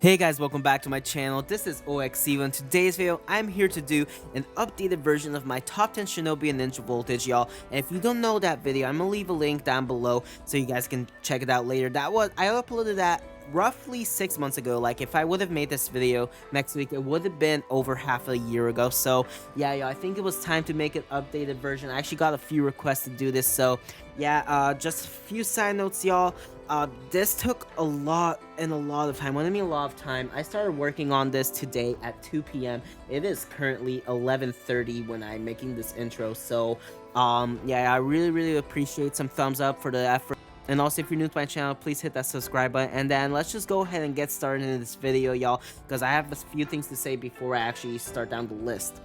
Hey guys, welcome back to my channel. This is oXevo. In today's video, I'm here to do an updated version of my top 10 Shinobi and Ninja Voltage, y'all. And if you don't know that video, I'm gonna leave a link down below so you guys can check it out later. I uploaded that roughly 6 months ago. Like, if I would have made this video next week, it would have been over half a year ago. So yeah, y'all, I think it was time to make an updated version. I actually got a few requests to do this, so yeah, just a few side notes, y'all. This took a lot of time. When I mean a lot of time, I started working on this today at 2 p.m. It is currently 11:30 when I'm making this intro. So yeah, I really appreciate some thumbs up for the effort. And also, if you're new to my channel, please hit that subscribe button. And then let's just go ahead and get started in this video, y'all, because I have a few things to say before I actually start down the list.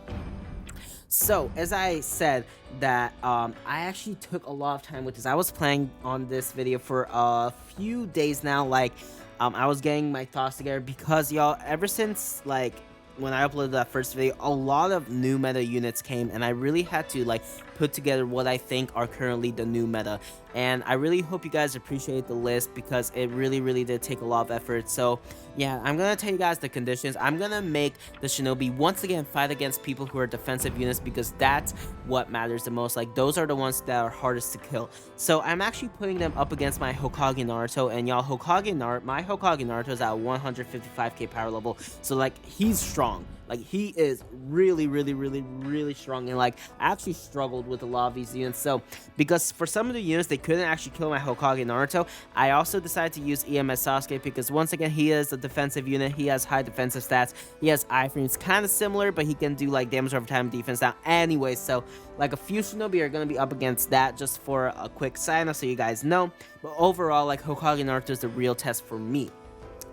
So, as I said, that I actually took a lot of time with this. I was planning on this video for a few days now. Like, I was getting my thoughts together because, y'all, ever since, like, when I uploaded that first video, a lot of new meta units came, and I really had to, like, put together what I think are currently the new meta. And I really hope you guys appreciate the list because it really did take a lot of effort. So yeah, I'm gonna tell you guys the conditions. I'm gonna make the Shinobi once again fight against people who are defensive units because that's what matters the most. Like, those are the ones that are hardest to kill. So I'm actually putting them up against my Hokage Naruto, and y'all, my Hokage Naruto is at 155k power level. So like, he's strong. Like, he is really strong, and like, I actually struggled with a lot of these units. So because for some of the units they couldn't actually kill my Hokage Naruto, I also decided to use EMS Sasuke because once again, he is a defensive unit. He has high defensive stats. He has iframes, kind of similar, but he can do like damage over time, defense down. Anyway, so like, a few Shinobi are gonna be up against that, just for a quick sign off so you guys know. But overall, like, Hokage Naruto is the real test for me.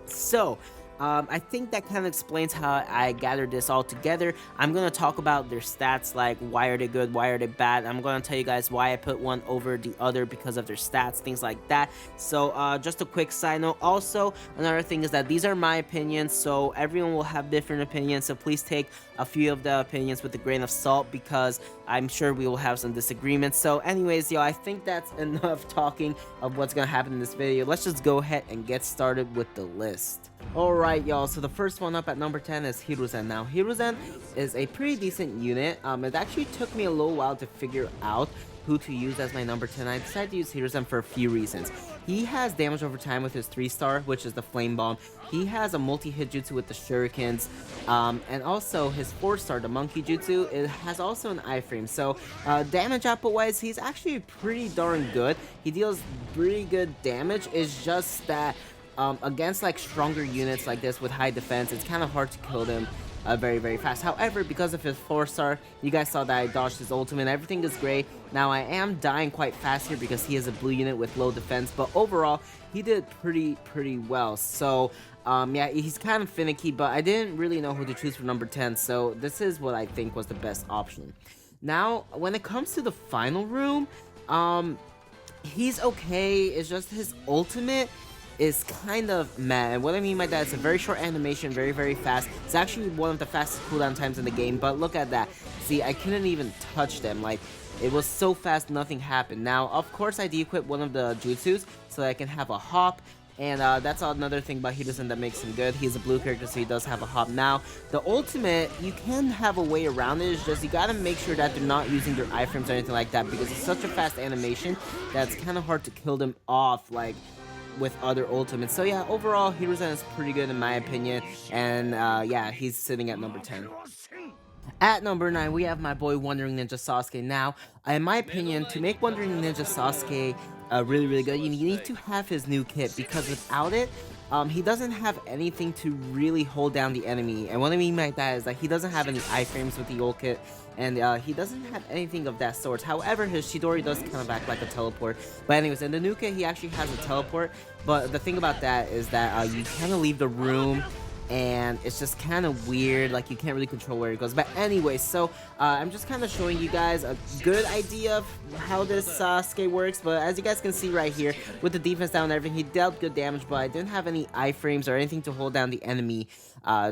So I think that kind of explains how I gathered this all together. I'm going to talk about their stats, like why are they good, why are they bad. I'm going to tell you guys why I put one over the other because of their stats, things like that. So just a quick side note. Also, another thing is that these are my opinions, so everyone will have different opinions, so please take a few of the opinions with a grain of salt because I'm sure we will have some disagreements. So anyways, y'all, I think that's enough talking of what's going to happen in this video. Let's just go ahead and get started with the list. Alright, y'all, so the first one up at number 10 is Hiruzen. Now, Hiruzen is a pretty decent unit. It actually took me a little while to figure out who to use as my number 10. I decided to use Hiruzen for a few reasons. He has damage over time with his 3-star, which is the Flame Bomb. He has a multi-hit jutsu with the Shurikens, and also his 4-star, the Monkey Jutsu, it has also an iframe. So damage output-wise, he's actually pretty darn good. He deals pretty good damage. It's just that against like stronger units like this with high defense, it's kind of hard to kill them very fast. However, because of his 4-star, you guys saw that I dodged his ultimate, everything is great. Now I am dying quite fast here because he is a blue unit with low defense, but overall he did pretty well. So yeah, he's kind of finicky, but I didn't really know who to choose for number 10, so this is what I think was the best option. Now when it comes to the final room, he's okay. It's just his ultimate is kind of meh. And what I mean by that, it's a very short animation, very fast. It's actually one of the fastest cooldown times in the game, but look at that. See, I couldn't even touch them. Like, it was so fast, nothing happened. Now, of course, I de-equip one of the jutsus so that I can have a hop, and that's another thing about Hiruzen that makes him good. He's a blue character, so he does have a hop. Now, the ultimate, you can have a way around it. It's just you gotta make sure that they're not using their iframes or anything like that, because it's such a fast animation that's kind of hard to kill them off, like, with other ultimates. So yeah, overall, Hiruzen is pretty good in my opinion, and yeah, he's sitting at number 10. At number 9, we have my boy Wandering Ninja Sasuke. Now, in my opinion, to make Wandering Ninja Sasuke really good, you need to have his new kit, because without it, he doesn't have anything to really hold down the enemy. And what I mean by that is that he doesn't have any iframes with the old kit, and he doesn't have anything of that sort. However, his Chidori does kind of act like a teleport. But anyways, in the new kit, he actually has a teleport. But the thing about that is that you kind of leave the room and it's just kind of weird, like you can't really control where it goes. But anyway, so I'm just kind of showing you guys a good idea of how this Sasuke works. But as you guys can see right here, with the defense down and everything, he dealt good damage, but I didn't have any iframes or anything to hold down the enemy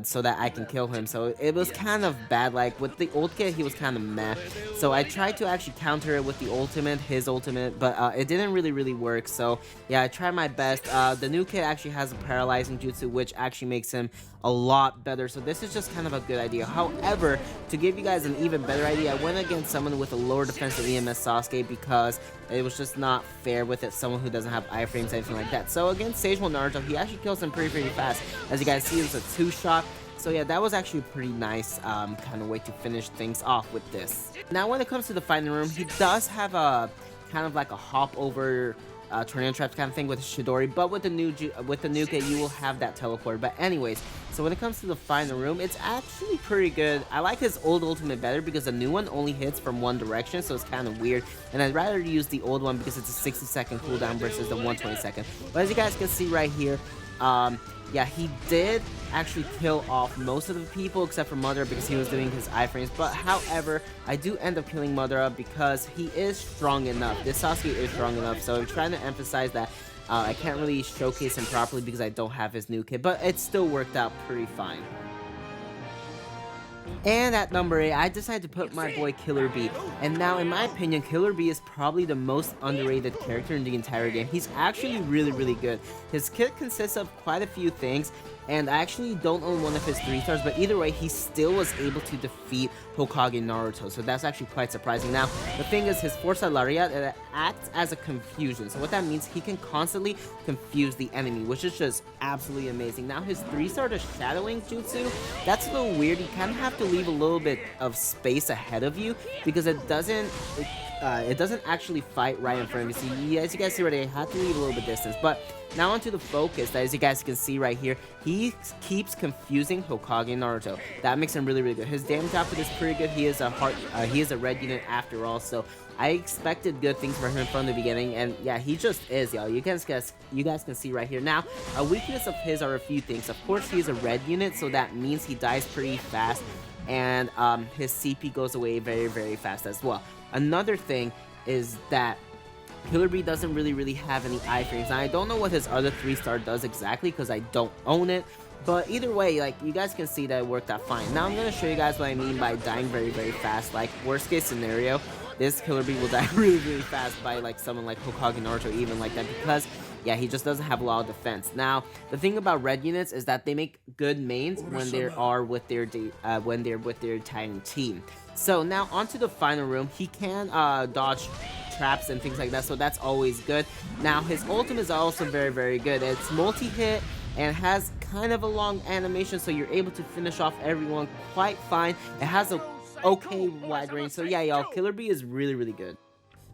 so that I can kill him. So it was kind of bad. Like with the old kit, he was kind of meh. So I tried to actually counter it with the ultimate, his ultimate, but it didn't really work. So yeah, I tried my best. The new kit actually has a paralyzing jutsu, which actually makes him a lot better. So this is just kind of a good idea. However, to give you guys an even better idea, I went against someone with a lower defensive EMS Sasuke because it was just not fair with it. Someone who doesn't have iframes, anything like that. So against Stage 1 Naruto, he actually kills him pretty fast. As you guys see, it was a 2-shot. So yeah, that was actually a pretty nice kind of way to finish things off with this. Now when it comes to the fighting room, he does have a kind of like a hop over tornado traps kind of thing with Chidori, but with the new kit you will have that teleport. But anyways, so when it comes to the final room, it's actually pretty good. I like his old ultimate better because the new one only hits from one direction, so it's kind of weird, and I'd rather use the old one because it's a 60-second cooldown versus the 120-second. But as you guys can see right here, yeah, he did actually kill off most of the people except for Madara because he was doing his iframes. But however, I do end up killing Madara because he is strong enough. This Sasuke is strong enough, so I'm trying to emphasize that I can't really showcase him properly because I don't have his new kit, but it still worked out pretty fine. And at number 8, I decided to put my boy Killer B. And now, in my opinion, Killer B is probably the most underrated character in the entire game. He's actually really good. His kit consists of quite a few things, and I actually don't own one of his 3 stars, but either way, he still was able to defeat Hokage Naruto, so that's actually quite surprising. Now, the thing is, his 4-star Lariat, it acts as a confusion, so what that means, he can constantly confuse the enemy, which is just absolutely amazing. Now, his 3-star, the Shadowing Jutsu, that's a little weird. You kind of have to leave a little bit of space ahead of you, because it doesn't actually fight right in front of you. See, as you guys see right here, I have to leave a little bit distance, but now onto the focus. As you guys can see right here, he keeps confusing Hokage Naruto. That makes him really good. His damage output is pretty good. He is a red unit after all, so I expected good things for him from the beginning, and yeah, he just is, y'all. You guys can see right here. Now, a weakness of his are a few things. Of course, he is a red unit, so that means he dies pretty fast, and his CP goes away very fast as well. Another thing is that Killer B doesn't really have any iframes. Now, I don't know what his other 3-star does exactly because I don't own it, but either way, like, you guys can see that it worked out fine. Now I'm going to show you guys what I mean by dying very fast. Like, worst case scenario, this Killer B will die really fast by like someone like Hokage Naruto, even like that, because yeah, he just doesn't have a lot of defense. Now, the thing about red units is that they make good mains when they are with their tiny team. So now onto the final room. He can dodge traps and things like that, so that's always good. Now his ultimate is also very good. It's multi-hit and has kind of a long animation, so you're able to finish off everyone quite fine. It has a okay wide range, so yeah, y'all, Killer B is really good.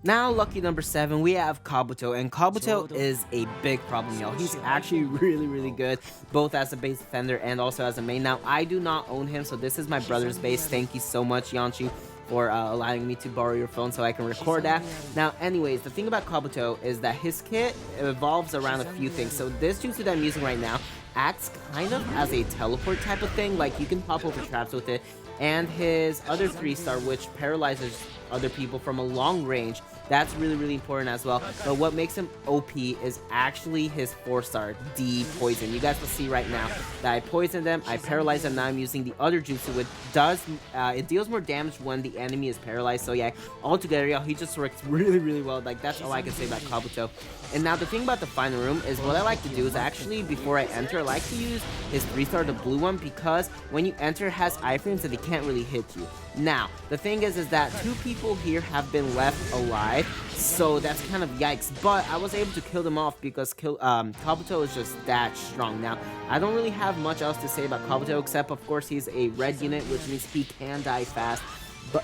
Now, lucky number 7, we have Kabuto, and Kabuto is a big problem, y'all. He's actually really good, both as a base defender and also as a main. Now, I do not own him, so this is my brother's base. Thank you so much, Yanchi, for allowing me to borrow your phone so I can record that. Now, anyways, the thing about Kabuto is that his kit evolves around a few things. So this jutsu that I'm using right now acts kind of as a teleport type of thing. Like, you can pop over traps with it. And his other 3-star, which paralyzes other people from a long range, that's really important as well. But what makes him OP is actually his 4-star D poison. You guys will see right now that I poisoned them, I paralyzed them. Now I'm using the other jutsu, which does it deals more damage when the enemy is paralyzed. So yeah, altogether, y'all, he just works really well. Like, that's all I can say about Kabuto. And now the thing about the final room is what I like to do is actually, before I enter, I like to use his 3-star, the blue one, because when you enter, it has iframes and they can't really hit you. Now, the thing is that 2 people here have been left alive, so that's kind of yikes, but I was able to kill them off because Kabuto is just that strong. Now, I don't really have much else to say about Kabuto, except, of course, he's a red unit, which means he can die fast,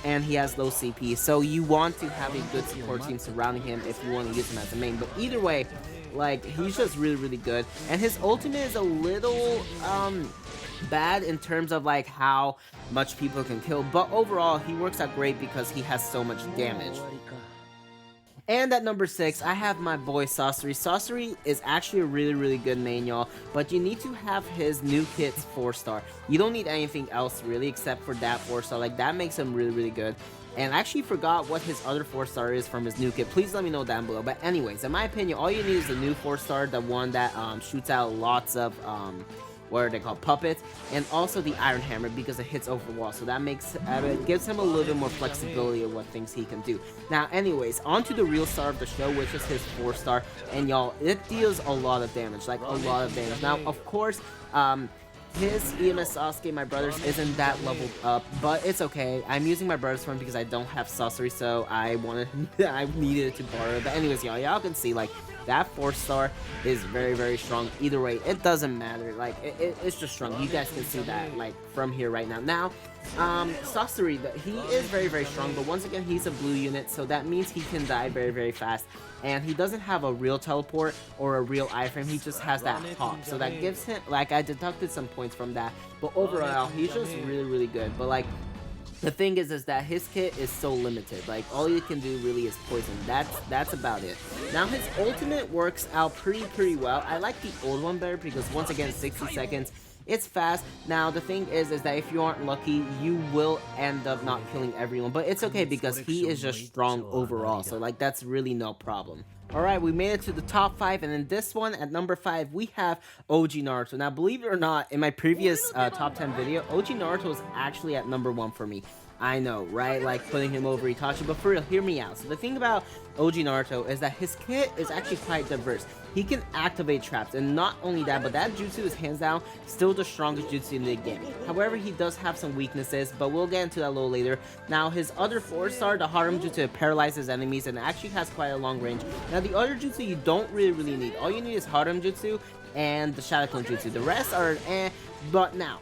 and he has low CP, so you want to have a good support team surrounding him if you want to use him as a main. But either way, like, he's just really good, and his ultimate is a little bad in terms of like how much people can kill, but overall he works out great because he has so much damage. And at number 6, I have my boy Sasori. Sasori is actually a really good main, y'all, but you need to have his new kit's 4-star. You don't need anything else really except for that 4-star. Like, that makes him really good. And I actually forgot what his other 4-star is from his new kit. Please let me know down below. But anyways, in my opinion, all you need is the new 4-star, the one that shoots out lots of what are they called, puppets, and also the iron hammer because it hits over the wall, so that makes it gives him a little bit more flexibility of what things he can do. Now anyways, on to the real star of the show, which is his 4-star, and y'all, it deals a lot of damage, like a lot of damage. Now of course, his EMS Sasuke, my brother's, isn't that leveled up, but it's okay. I'm using my brother's one because I don't have Sasori, so I needed to borrow it. But anyways, y'all can see, like, that 4-star is very strong. Either way, it doesn't matter. Like, it's just strong. You guys can see that, like, from here right now. Now, Sasori, he is very strong, but once again, he's a blue unit, so that means he can die very fast. And he doesn't have a real teleport or a real iframe, he just has that hop. So that gives him, like, I deducted some points from that. But overall, he's just really good. But, like, the thing is that his kit is so limited. Like, all you can do really is poison. That's about it. Now, his ultimate works out pretty well. I like the old one better because, once again, 60 seconds. It's fast. Now, the thing is that if you aren't lucky, you will end up not killing everyone. But it's okay because he is just strong overall. So, like, that's really no problem. Alright, we made it to the top 5, and in this one, at number 5, we have OG Naruto. Now, believe it or not, in my previous top 10 video, OG Naruto is actually at number 1 for me. I know, right? Like, putting him over Itachi, but for real, hear me out. So the thing about OG Naruto is that his kit is actually quite diverse. He can activate traps, and not only that, but that jutsu is hands down still the strongest jutsu in the game. However, he does have some weaknesses, but we'll get into that a little later. Now, his other 4-star, the Harem jutsu, paralyzes enemies and actually has quite a long range. Now, the other jutsu you don't really need. All you need is Harem jutsu and the Shadow Clone jutsu. The rest are but now,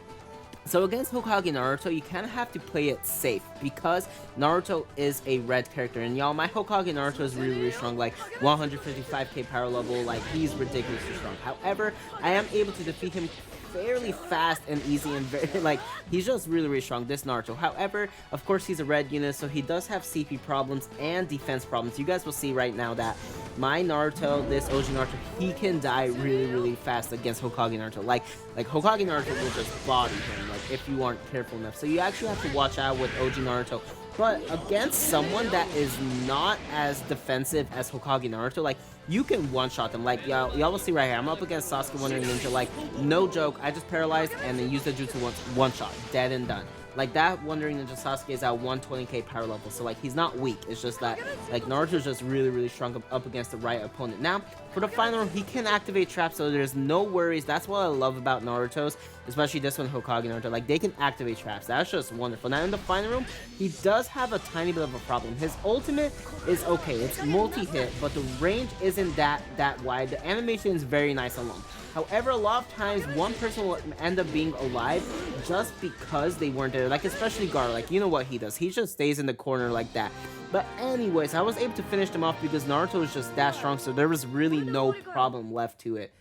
so against Hokage Naruto, you kind of have to play it safe because Naruto is a red character. And y'all, my Hokage Naruto is really strong, like 155k power level, like he's ridiculously strong. However, I am able to defeat him fairly fast and easy and very, like, he's just really strong, this Naruto. However, of course, he's a red unit, so he does have CP problems and defense problems. You guys will see right now that my Naruto, this OG Naruto, he can die really fast against Hokage Naruto. Like Hokage Naruto will just body him, like, if you aren't careful enough. So you actually have to watch out with OG Naruto. But against someone that is not as defensive as Hokage Naruto, like, you can one-shot them. Like, y'all will see right here. I'm up against Sasuke Wandering Ninja. Like, no joke. I just paralyzed and then used the jutsu once, one-shot. Dead and done. Like, that Wandering Ninja Sasuke is at 120k power level. So, like, he's not weak. It's just that, like, Naruto's just really strong up against the right opponent. Now, for the final room, he can activate traps, so there's no worries. That's what I love about Naruto's, especially this one, Hokage Naruto. Like, they can activate traps. That's just wonderful. Now, in the final room, he does have a tiny bit of a problem. His ultimate is okay. It's multi-hit, but the range isn't that wide. The animation is very nice and long. However, a lot of times, one person will end up being alive just because they weren't there. Like, especially Gar, like, you know what he does. He just stays in the corner like that. But anyways, I was able to finish them off because Naruto is just that strong, so there was really no problem left to it.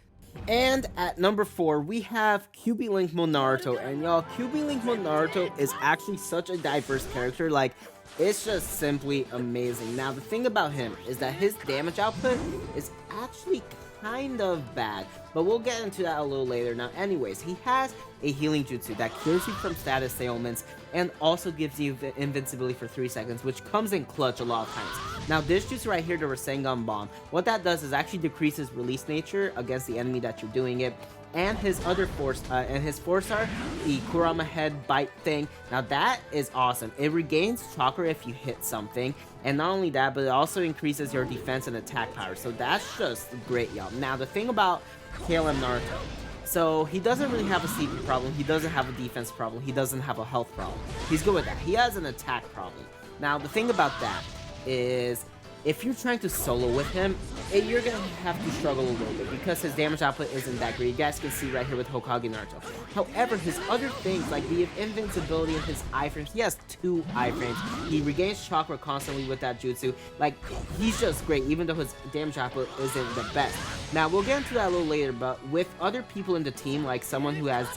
And at number 4, we have QB Link Mode Naruto. And y'all, QB Link Mode Naruto is actually such a diverse character. Like, it's just simply amazing. Now, the thing about him is that his damage output is actually kind of bad, but we'll get into that a little later. Now, anyways, he has a healing jutsu that cures you from status ailments and also gives you invincibility for 3 seconds, which comes in clutch a lot of times. Now, this jutsu right here, the Rasengan Bomb, what that does is actually decreases release nature against the enemy that you're doing it. And his other and his 4-star, the Kurama Head Bite thing. Now that is awesome. It regains chakra if you hit something, and not only that, but it also increases your defense and attack power. So that's just great, y'all. Now the thing about KLM Naruto, so he doesn't really have a CP problem. He doesn't have a defense problem. He doesn't have a health problem. He's good with that. He has an attack problem. Now the thing about that is, if you're trying to solo with him, you're going to have to struggle a little bit because his damage output isn't that great. You guys can see right here with Hokage Naruto. However, his other things, like the invincibility and his iframes, he has 2 iframes. He regains chakra constantly with that jutsu. Like, he's just great, even though his damage output isn't the best. Now, we'll get into that a little later, but with other people in the team, like someone who has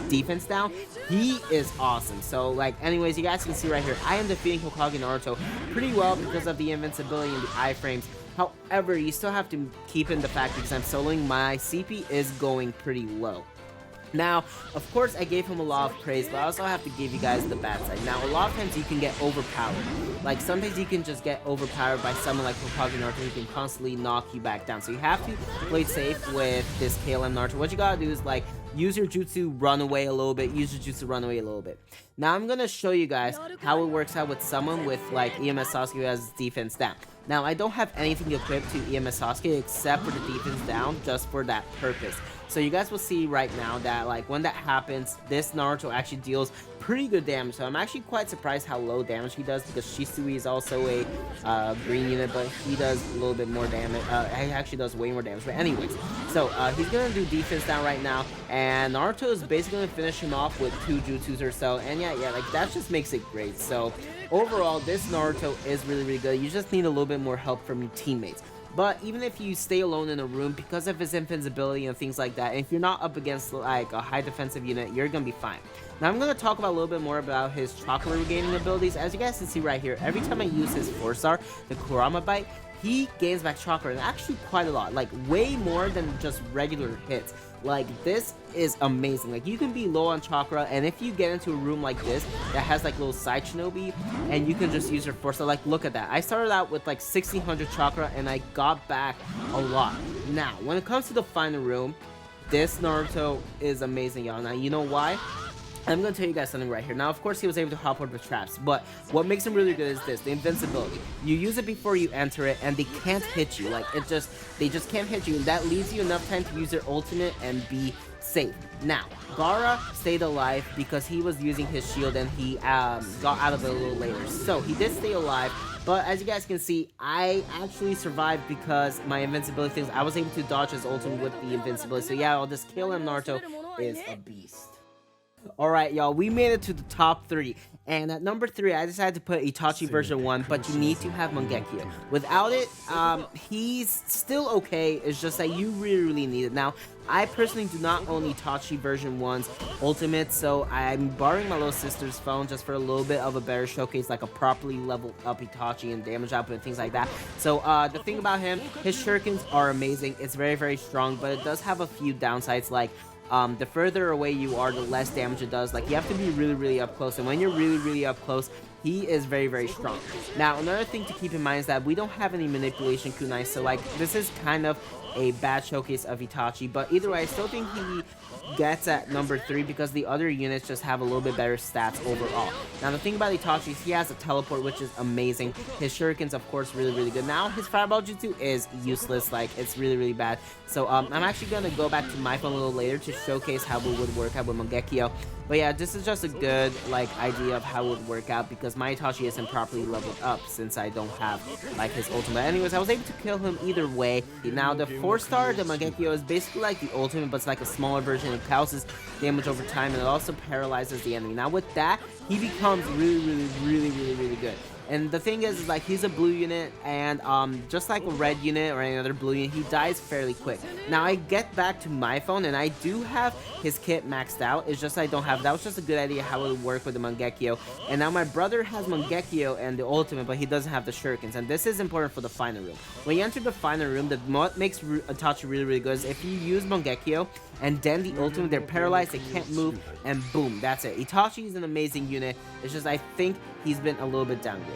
defense down, he is awesome. So, like, anyways, you guys can see right here, I am defeating Hokage Naruto pretty well because of the invincibility and the iframes. However, you still have to keep in the fact, because I'm soloing, my CP is going pretty low. Now, of course, I gave him a lot of praise, but I also have to give you guys the bad side. Now, a lot of times you can get overpowered. Like, sometimes you can just get overpowered by someone like Hokage Naruto who can constantly knock you back down. So you have to play safe with this KLM Naruto. What you gotta do is, like, use your jutsu, run away a little bit, use your jutsu, run away a little bit. Now, I'm gonna show you guys how it works out with someone with, like, EMS Sasuke who has defense down. Now, I don't have anything equipped to EMS Sasuke except for the defense down, just for that purpose. So you guys will see right now that, like, when that happens, this Naruto actually deals pretty good damage. So I'm actually quite surprised how low damage he does, because Shisui is also a green unit, but he does a little bit more damage. He actually does way more damage. But anyways, so he's gonna do defense down right now, and Naruto is basically gonna finish him off with 2 jutsus or so. And yeah, like, that just makes it great. So overall, this Naruto is really, really good. You just need a little bit more help from your teammates. But even if you stay alone in a room, because of his invincibility and things like that, and if you're not up against, like, a high defensive unit, you're gonna be fine. Now, I'm gonna talk about a little bit more about his chakra regaining abilities. As you guys can see right here, every time I use his 4-star, the Kurama Bite, he gains back chakra, and actually quite a lot, like, way more than just regular hits. Like, this is amazing. Like, you can be low on chakra, and if you get into a room like this that has, like, little side shinobi, and you can just use your force. So, like, look at that. I started out with like 1600 chakra, and I got back a lot. Now, when it comes to the final room, this Naruto is amazing, y'all. Now, you know why? I'm going to tell you guys something right here. Now, of course, he was able to hop over the traps, but what makes him really good is this, the invincibility. You use it before you enter it, and they can't hit you. Like, they just can't hit you, and that leaves you enough time to use your ultimate and be safe. Now, Gaara stayed alive because he was using his shield, and he got out of it a little later. So, he did stay alive, but as you guys can see, I actually survived because my invincibility things, I was able to dodge his ultimate with the invincibility. So, yeah, all this KLM Naruto is a beast. Alright, y'all, we made it to the top 3, and at number 3, I decided to put Itachi version 1, but you need to have Mangekyo. Without it, he's still okay, it's just that you really need it. Now, I personally do not own Itachi version 1's ultimate, so I'm borrowing my little sister's phone just for a little bit of a better showcase, like a properly leveled up Itachi and damage output and things like that. So, the thing about him, his shurikens are amazing, it's very strong, but it does have a few downsides, like, the further away you are, the less damage it does. Like, you have to be really up close, and when you're really up close, he is very strong. Now, another thing to keep in mind is that we don't have any manipulation kunai, so, like, this is kind of a bad showcase of Itachi, but either way, I still think he gets at number 3 because the other units just have a little bit better stats overall. Now, the thing about Itachi is he has a teleport, which is amazing. His shurikens, of course, really good. Now, his fireball jutsu is useless. Like, it's really bad. So, I'm actually gonna go back to my phone a little later to showcase how it would work out with Mangekyo. But yeah, this is just a good, like, idea of how it would work out because my Itachi isn't properly leveled up since I don't have, like, his ultimate. Anyways, I was able to kill him either way. Now, the 4-star, the Mangekyo, is basically like the ultimate, but it's like a smaller version. It causes damage over time, and it also paralyzes the enemy. Now, with that, he becomes really good. And the thing is like, he's a blue unit, and just like a red unit or any other blue unit, he dies fairly quick. Now, I get back to my phone, and I do have his kit maxed out. It's just I don't have. That was just a good idea how it would work with the Mangekyo. And now my brother has Mangekyo and the ultimate, but he doesn't have the shurikens. And this is important for the final room. When you enter the final room, what makes Itachi really good is if you use Mangekyo and then the ultimate, they're paralyzed, they can't move, and boom, that's it. Itachi is an amazing unit. It's just I think he's been a little bit downgraded.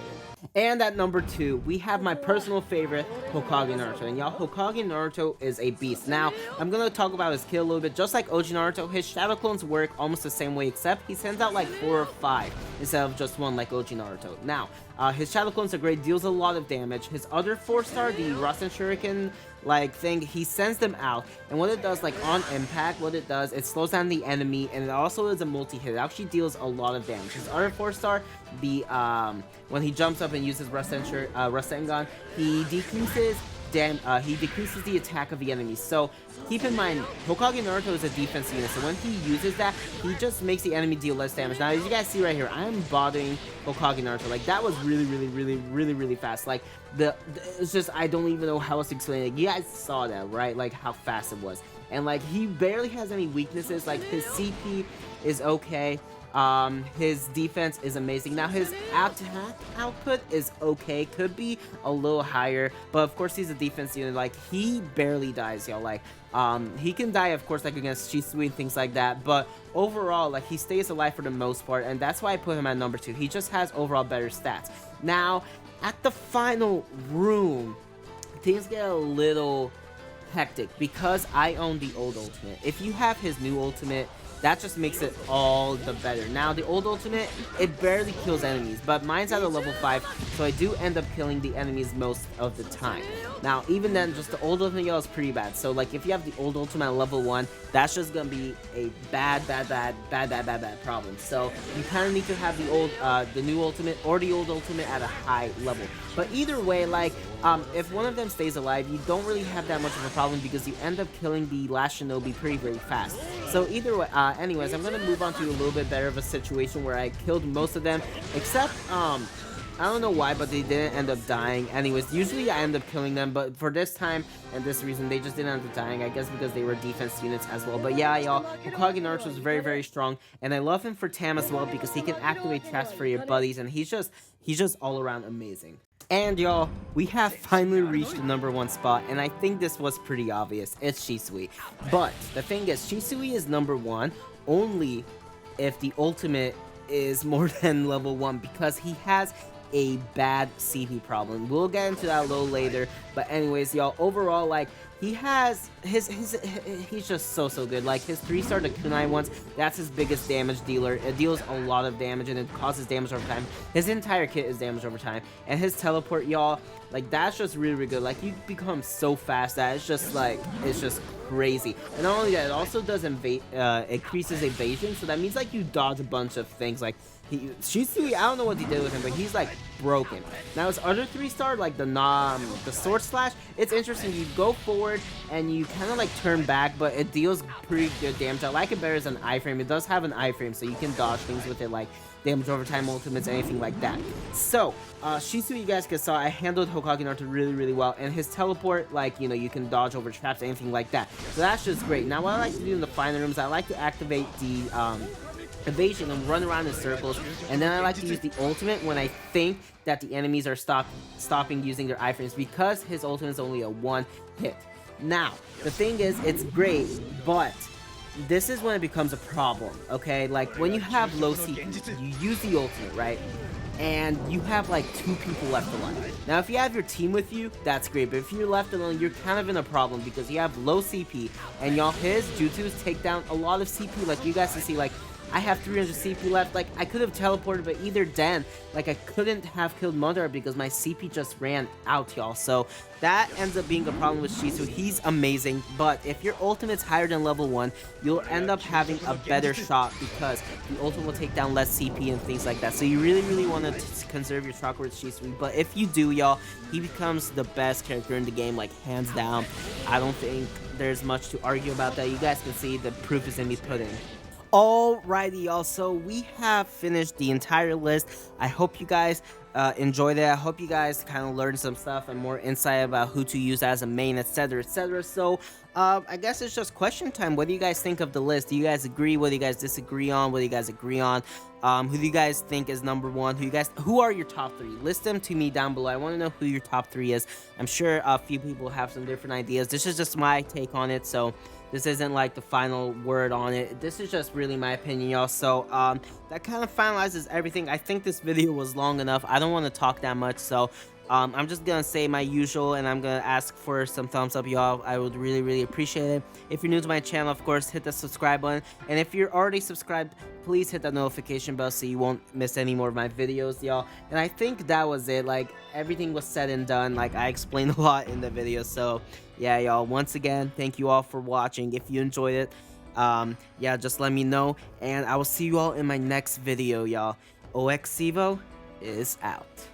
And at number 2, we have my personal favorite, Hokage Naruto. And y'all, Hokage Naruto is a beast. Now, I'm gonna talk about his kill a little bit. Just like OG Naruto, his shadow clones work almost the same way, except he sends out like 4 or 5 instead of just 1 like OG Naruto. Now, his shadow clones are great, deals a lot of damage. His other 4-star, the Rasen Shuriken like thing, he sends them out, and what it does, like on impact, what it does, it slows down the enemy, and it also is a multi-hit. It actually deals a lot of damage. His other 4-star, the when he jumps up and uses Rasengan, he decreases the attack of the enemy. So keep in mind, Hokage Naruto is a defense unit, so when he uses that, he just makes the enemy deal less damage. Now, as you guys see right here, I am bothering Hokage Naruto. Like, that was really fast. Like, it's just, I don't even know how else to explain it. You guys saw that, right? Like, how fast it was. and like he barely has any weaknesses. Like his CP is okay. His defense is amazing. Now his attack output is okay, could be a little higher, but of course he's a defense unit. Like he barely dies, y'all. Like he can die, of course, like against Shisui and things like that, but overall, like he stays alive for the most part, and that's why I put him at number 2. He just has overall better stats. Now at the final room, things get a little hectic because I own the old ultimate. If you have his new ultimate, that just makes it all the better. Now, the old ultimate, it barely kills enemies, but mine's at a level 5, so I do end up killing the enemies most of the time. Now, even then, just the old ultimate, y'all, is pretty bad. So, like, if you have the old ultimate at level 1, that's just gonna be a bad problem. So, you kind of need to have the new ultimate or the old ultimate at a high level. But either way, like, if one of them stays alive, you don't really have that much of a problem because you end up killing the last Shinobi pretty very fast. So either way, anyways, I'm gonna move on to a little bit better of a situation where I killed most of them, except I don't know why, but they didn't end up dying. Anyways, usually I end up killing them, but for this time and this reason, they just didn't end up dying. I guess because they were defense units as well. But yeah, y'all, Hokage Naruto is very strong, and I love him for Tam as well because he can activate traps for your buddies, and he's just all around amazing. And y'all, we have finally reached the number 1 spot, and I think this was pretty obvious. It's Shisui. But the thing is, Shisui is number 1 only if the ultimate is more than level 1 because he has a bad CP problem. We'll get into that a little later, but anyways, y'all, overall, like, he has he's just so good. Like his 3-star the kunai once, that's his biggest damage dealer. It deals a lot of damage and it causes damage over time. His entire kit is damage over time, and his teleport, y'all, like that's just really good. Like you become so fast that it's just crazy. And not only that, it also does increases evasion, so that means like you dodge a bunch of things. Like Shisui, I don't know what he did with him, but he's like broken. Now his other 3-star, like the sword slash, it's interesting. You go forward and you kind of like turn back, but it deals pretty good damage. I like it better as an iframe. It does have an iframe, so you can dodge things with it, like damage over time ultimates, anything like that. So Shisui, you guys can saw, I handled Hokage Naruto really well, and his teleport, like, you know, you can dodge over traps, anything like that. So that's just great. Now what I like to do in the final rooms, I like to activate the evasion and run around in circles, and then I like to use the ultimate when I think that the enemies are stopping using their iframes, because his ultimate is only a 1 hit. Now the thing is, it's great, but this is when it becomes a problem, okay? Like when you have low CP, you use the ultimate, right? And you have like 2 people left alive. Now if you have your team with you, that's great, but if you're left alone, you're kind of in a problem because you have low CP, and y'all, his jutsus take down a lot of CP. Like you guys can see, like I have 300 CP left. Like I could have teleported, but either then, like I couldn't have killed Mother because my CP just ran out, y'all. So that ends up being a problem with Shisui. He's amazing, but if your ultimate's higher than level 1, you'll end up having a better shot because the ultimate will take down less CP and things like that. So you really want to conserve your chakra with Shisui. But if you do, y'all, he becomes the best character in the game, like hands down. I don't think there's much to argue about that. You guys can see the proof is in the pudding. Alrighty, y'all, so we have finished the entire list. I hope you guys enjoyed it. I hope you guys kind of learned some stuff and more insight about who to use as a main, etc. So I guess it's just question time. What do you guys think of the list? Do you guys agree? What do you guys disagree on? What do you guys agree on? Who do you guys think is number 1? Who are your top 3? List them to me down below. I want to know who your top 3 is. I'm sure a few people have some different ideas. This is just my take on it, so this isn't like the final word on it. This is just really my opinion, y'all. So that kind of finalizes everything. I think this video was long enough. I don't want to talk that much, so I'm just gonna say my usual, and I'm gonna ask for some thumbs up, y'all. I would really appreciate it. If you're new to my channel, of course, hit the subscribe button, and if you're already subscribed, please hit that notification bell so you won't miss any more of my videos, y'all. And I think that was it. Like everything was said and done. Like I explained a lot in the video, so yeah, y'all, once again, thank you all for watching. If you enjoyed it, yeah, just let me know, and I will see you all in my next video, y'all. oXevo is out.